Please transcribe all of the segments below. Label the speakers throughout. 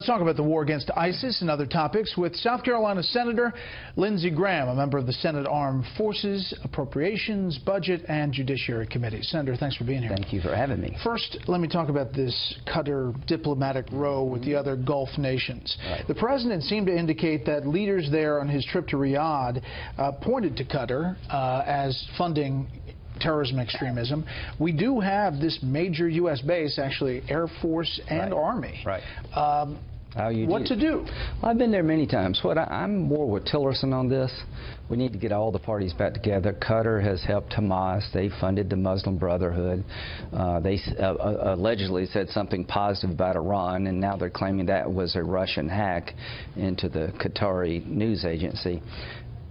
Speaker 1: talk about the war against ISIS and other topics with South Carolina Senator Lindsey Graham, a member of the Senate Armed Forces, Appropriations, Budget, and Judiciary Committees. Senator, thanks for being here.
Speaker 2: Thank you for having me.
Speaker 1: First, let me talk about this Qatar diplomatic row with the other Gulf nations.
Speaker 2: Right.
Speaker 1: The president seemed to indicate that leaders there on his trip to Riyadh pointed to Qatar as funding terrorism extremism. We do have this major U.S. base, actually Air Force and Army.
Speaker 2: Right.
Speaker 1: What to do?
Speaker 2: Well, I've been there many times. I'm more with Tillerson on this. We need to get all the parties back together. Qatar has helped Hamas. They funded the Muslim Brotherhood. They allegedly said something positive about Iran, and now they're claiming that was a Russian hack into the Qatari news agency.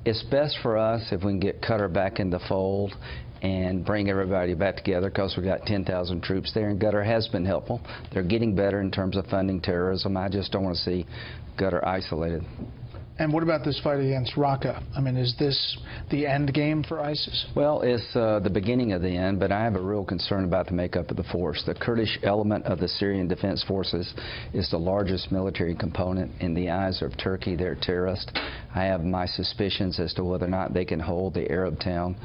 Speaker 2: It's best for us if we can get Qatar back in the fold and bring everybody back together, because we've got 10,000 troops there, and Qatar has been helpful. They're getting better in terms of funding terrorism. I just don't want to see Qatar isolated.
Speaker 1: And what about this fight against Raqqa? I mean, is this the end game for ISIS?
Speaker 2: Well, it's the beginning of the end, but I have a real concern about the makeup of the force. The Kurdish element of the Syrian Defense Forces is the largest military component. In the eyes of Turkey, they're terrorists. I have my suspicions as to whether or not they can hold the Arab town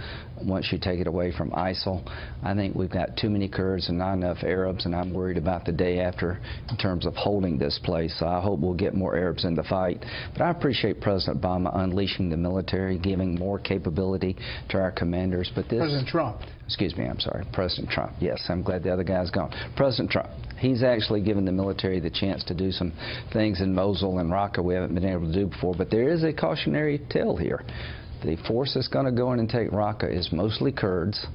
Speaker 2: once you take it away from ISIL. I think we've got too many Kurds and not enough Arabs, and I'm worried about the day after in terms of holding this place. So I hope we'll get more Arabs in the fight. But I appreciate President Obama unleashing the military, giving more capability to our commanders. But this
Speaker 1: President Trump.
Speaker 2: Excuse me, I'm sorry. President Trump. Yes, I'm glad the other guy's gone. President Trump. He's actually given the military the chance to do some things in Mosul and Raqqa we haven't been able to do before. But there is a cautionary tale here. The force that's going to go in and take Raqqa is mostly Kurds.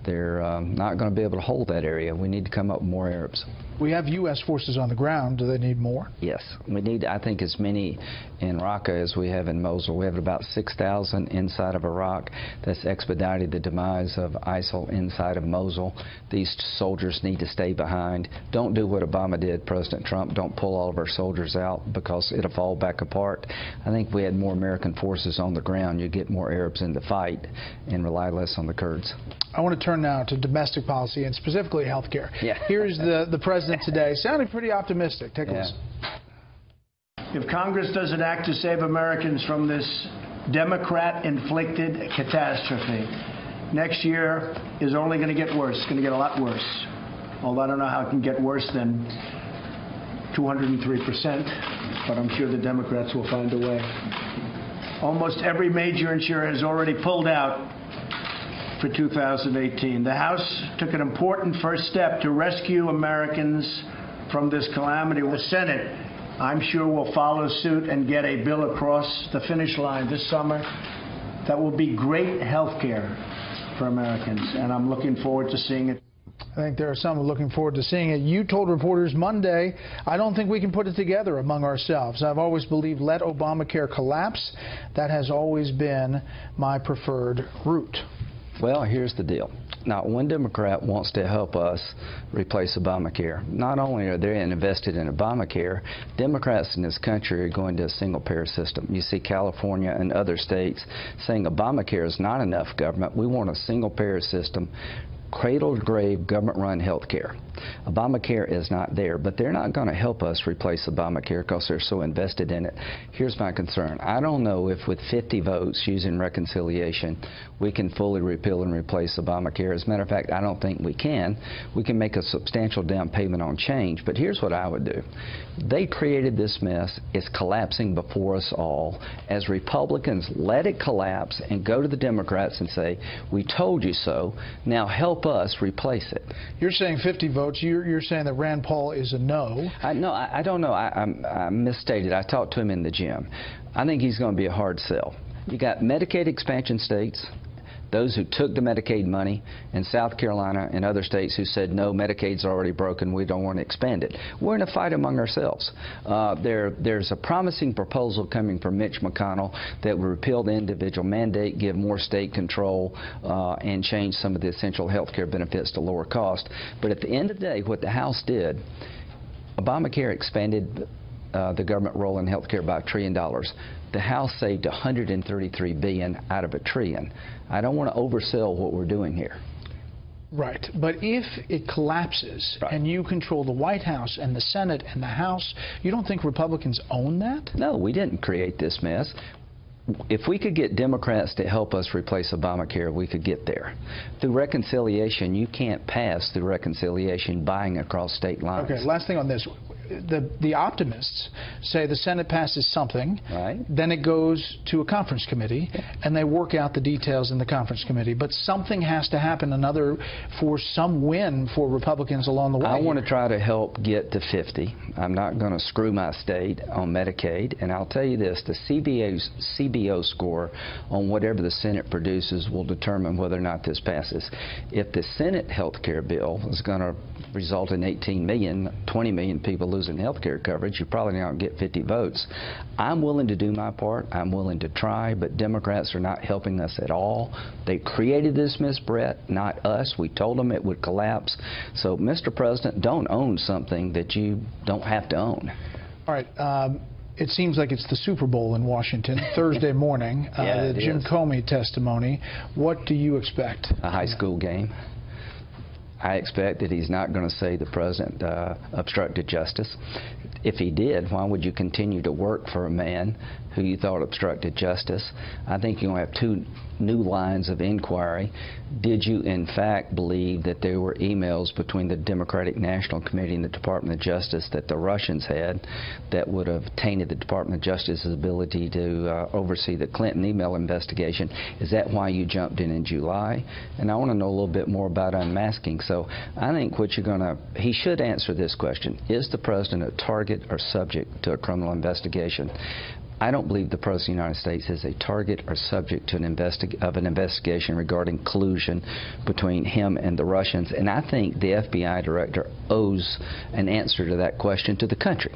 Speaker 2: They're not going to be able to hold that area. We need to come up with more Arabs.
Speaker 1: We have U.S. forces on the ground. Do they need more?
Speaker 2: Yes. We need, I think, as many in Raqqa as we have in Mosul. We have about 6,000 inside of Iraq. That's expedited the demise of ISIL inside of Mosul. These soldiers need to stay behind. Don't do what Obama did, President Trump. Don't pull all of our soldiers out, because it'll fall back apart. I think if we had more American forces on the ground, you'd get more Arabs in the fight and rely less on the Kurds.
Speaker 1: I want to turn now to domestic policy and specifically health care.
Speaker 2: Yeah.
Speaker 1: Here's the president today, sounding pretty optimistic. Take a listen.
Speaker 3: If Congress doesn't act to save Americans from this Democrat-inflicted catastrophe, next year is only going to get worse. It's going to get a lot worse. Although I don't know how it can get worse than 203%, but I'm sure the Democrats will find a way. Almost every major insurer has already pulled out for 2018. The House took an important first step to rescue Americans from this calamity. The Senate, I'm sure, will follow suit and get a bill across the finish line this summer that will be great health care for Americans, and I'm looking forward to seeing it.
Speaker 1: I think there are some looking forward to seeing it. You told reporters Monday, I don't think we can put it together among ourselves. I've always believed let Obamacare collapse. That has always been my preferred route.
Speaker 2: Well, here's the deal. Now, one Democrat wants to help us replace Obamacare. Not only are they invested in Obamacare, Democrats in this country are going to a single-payer system. You see California and other states saying Obamacare is not enough government. We want a single-payer system, cradle-to-grave, government-run health care. Obamacare is not there, but they're not going to help us replace Obamacare because they're so invested in it. Here's my concern. I don't know if with 50 votes using reconciliation we can fully repeal and replace Obamacare. As a matter of fact, I don't think we can. We can make a substantial down payment on change, but here's what I would do. They created this mess. It's collapsing before us all. As Republicans, let it collapse and go to the Democrats and say, we told you so. Now help us replace it.
Speaker 1: You're saying 50 votes. You're saying that Rand Paul is a no.
Speaker 2: No, I don't know. I misstated. I talked to him in the gym. I think he's going to be a hard sell. You got Medicaid expansion states, those who took the Medicaid money, in South Carolina and other states who said, no, Medicaid's already broken, we don't want to expand it. We're in a fight among ourselves. There's a promising proposal coming from Mitch McConnell that will repeal the individual mandate, give more state control, and change some of the essential health care benefits to lower cost. But at the end of the day, what the House did, Obamacare expanded the government role in health care by $1 trillion. The House saved $133 billion out of $1 trillion. I don't want to oversell what we're doing here.
Speaker 1: Right. But if it collapses and you control the White House and the Senate and the House, you don't think Republicans own that?
Speaker 2: No, we didn't create this mess. If we could get Democrats to help us replace Obamacare, we could get there. Through reconciliation, you can't pass through reconciliation buying across state lines.
Speaker 1: Okay, last thing on this. The optimists say the Senate passes something,
Speaker 2: right,
Speaker 1: then it goes to a conference committee, and they work out the details in the conference committee. But something has to happen, for some win for Republicans along the way.
Speaker 2: I want to try to help get to 50. I'm not going to screw my state on Medicaid. And I'll tell you this, the CBO score on whatever the Senate produces will determine whether or not this passes. If the Senate health care bill is going to result in 18 million, 20 million people losing health care coverage, you probably don't get 50 votes. I'm willing to do my part. I'm willing to try, but Democrats are not helping us at all. They created this, Ms. Brett, not us. We told them it would collapse. So, Mr. President, don't own something that you don't have to own.
Speaker 1: All right. It seems like it's the Super Bowl in Washington, Thursday morning, the Jim Comey testimony. What do you expect?
Speaker 2: A high school game. I expect that he's not going to say the president obstructed justice. If he did, why would you continue to work for a man who you thought obstructed justice? I think you're going to have two new lines of inquiry. Did you, in fact, believe that there were emails between the Democratic National Committee and the Department of Justice that the Russians had that would have tainted the Department of Justice's ability to oversee the Clinton email investigation? Is that why you jumped in July? And I want to know a little bit more about unmasking. So I think what he should answer this question. Is the president a target or subject to a criminal investigation? I don't believe the President of the United States is a target or subject to an investigation regarding collusion between him and the Russians, and I think the FBI director owes an answer to that question to the country.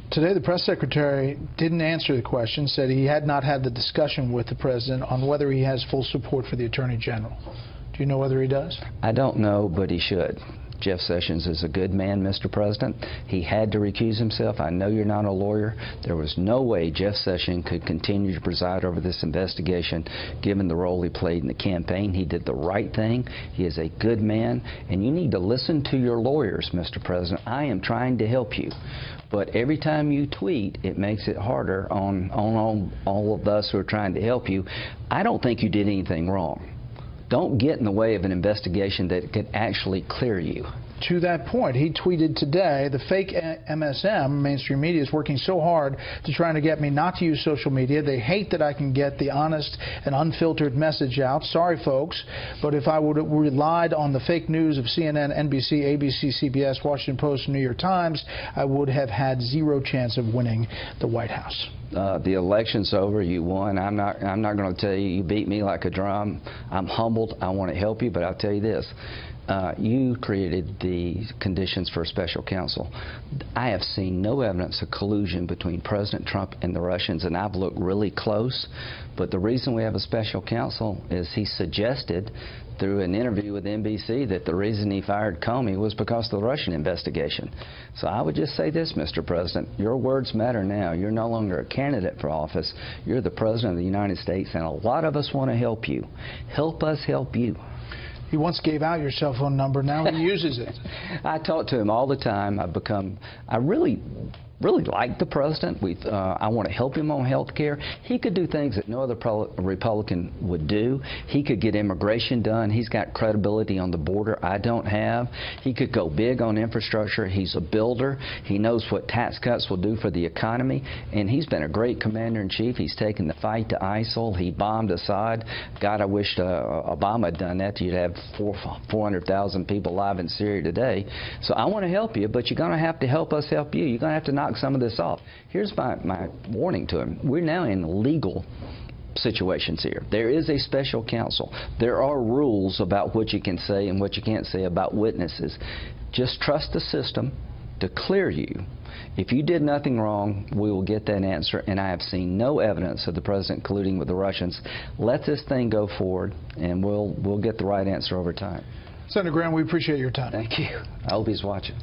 Speaker 1: Today, the press secretary didn't answer the question, said he had not had the discussion with the president on whether he has full support for the Attorney General. Do you know whether he does?
Speaker 2: I don't know, but he should. Jeff Sessions is a good man, Mr. President. He had to recuse himself. I know you're not a lawyer. There was no way Jeff Sessions could continue to preside over this investigation given the role he played in the campaign. He did the right thing. He is a good man, and you need to listen to your lawyers, Mr. President. I am trying to help you. But every time you tweet, it makes it harder on all of us who are trying to help you. I don't think you did anything wrong. Don't get in the way of an investigation that could actually clear you.
Speaker 1: To that point, he tweeted today, the fake MSM, mainstream media, is working so hard to trying to get me not to use social media. They hate that I can get the honest and unfiltered message out. Sorry, folks, but if I would have relied on the fake news of CNN, NBC, ABC, CBS, Washington Post, and New York Times, I would have had zero chance of winning the White House.
Speaker 2: The election's over. You won. I'm not going to tell you you beat me like a drum. I'm humbled. I want to help you, but I'll tell you this. You created the conditions for a special counsel. I have seen no evidence of collusion between President Trump and the Russians, and I've looked really close. But the reason we have a special counsel is he suggested through an interview with NBC that the reason he fired Comey was because of the Russian investigation. So I would just say this, Mr. President, your words matter now. You're no longer a candidate for office. You're the President of the United States, and a lot of us want to help you. Help us help you.
Speaker 1: He once gave out your cell phone number. Now he uses it.
Speaker 2: I talk to him all the time. I really like the president. I want to help him on health care. He could do things that no other Republican would do. He could get immigration done. He's got credibility on the border I don't have. He could go big on infrastructure. He's a builder. He knows what tax cuts will do for the economy, and he's been a great commander-in-chief. He's taken the fight to ISIL. He bombed Assad. God, I wish Obama had done that. You'd have 400,000 people alive in Syria today. So I want to help you, but you're going to have to help us help you. You're going to have to knock some of this off. Here's my warning to him. We're now in legal situations here. There is a special counsel. There are rules about what you can say and what you can't say about witnesses. Just trust the system to clear you. If you did nothing wrong, we will get that answer, and I have seen no evidence of the president colluding with the Russians. Let this thing go forward, and we'll get the right answer over time.
Speaker 1: Senator Graham, we appreciate your time.
Speaker 2: Thank you. I hope he's watching.